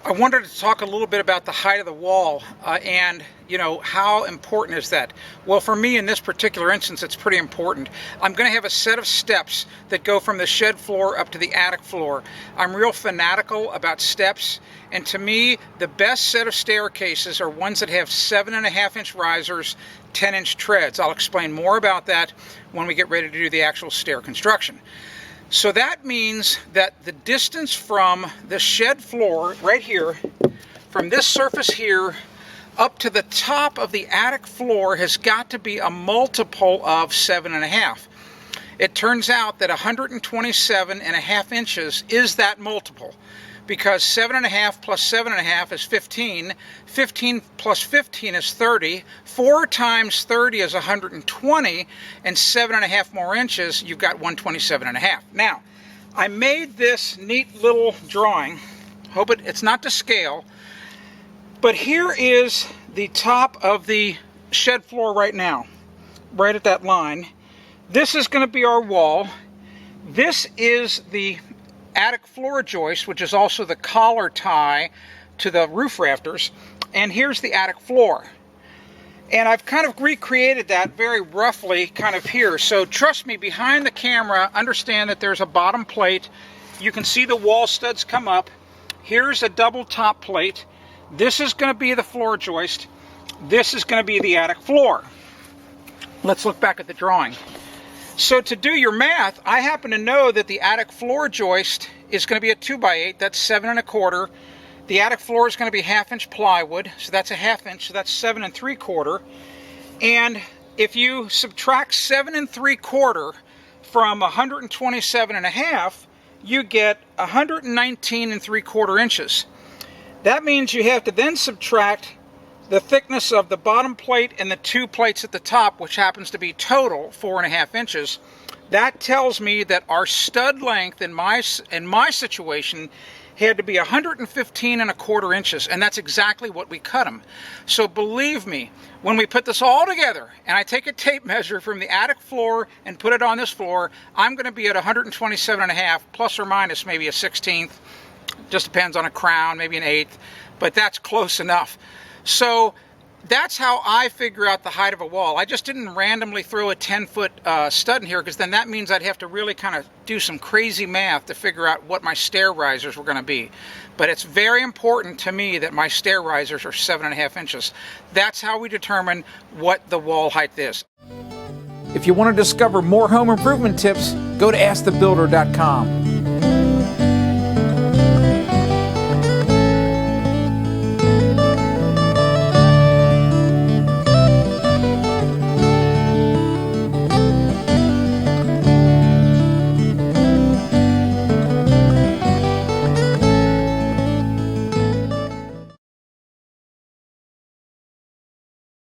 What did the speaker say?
I wanted to talk a little bit about the height of the wall and how important is that? Well, for me in this particular instance, it's pretty important. I'm going to have a set of steps that go from the shed floor up to the attic floor. I'm real fanatical about steps, and to me the best set of staircases are ones that have 7.5-inch risers, 10-inch treads. I'll explain more about that when we get ready to do the actual stair construction. So that means that the distance from the shed floor right here, from this surface here up to the top of the attic floor, has got to be a multiple of 7.5. It turns out that 127.5 inches is that multiple, because 7.5 plus 7.5 is 15. 15 plus 15 is 30. 4 times 30 is 120, and 7.5 more inches, you've got 127.5. Now, I made this neat little drawing. Hope it's not to scale, but here is the top of the shed floor right now, right at that line. This is going to be our wall. This is the attic floor joist, which is also the collar tie to the roof rafters, and here's the attic floor. And I've kind of recreated that very roughly kind of here. So trust me, behind the camera, understand that there's a bottom plate. You can see the wall studs come up. Here's a double top plate. This is going to be the floor joist. This is going to be the attic floor. Let's look back at the drawing. So to do your math, I happen to know that the attic floor joist is going to be a 2x8, that's 7.25. The attic floor is going to be 1/2-inch plywood, so that's a 1/2 inch, so that's 7.75. And if you subtract 7.75 from 127.5, you get 119.75 inches. That means you have to then subtract the thickness of the bottom plate and the 2 plates at the top, which happens to be total 4.5 inches. That tells me that our stud length in my situation had to be 115.25 inches, and that's exactly what we cut them. So believe me, when we put this all together and I take a tape measure from the attic floor and put it on this floor, I'm going to be at 127.5, plus or minus maybe a 1/16. Just depends on a crown, maybe an 1/8, but that's close enough. So that's how I figure out the height of a wall. I just didn't randomly throw a 10-foot stud in here, because then that means I'd have to really kind of do some crazy math to figure out what my stair risers were going to be. But it's very important to me that my stair risers are 7.5 inches. That's how we determine what the wall height is. If you want to discover more home improvement tips, go to AskTheBuilder.com.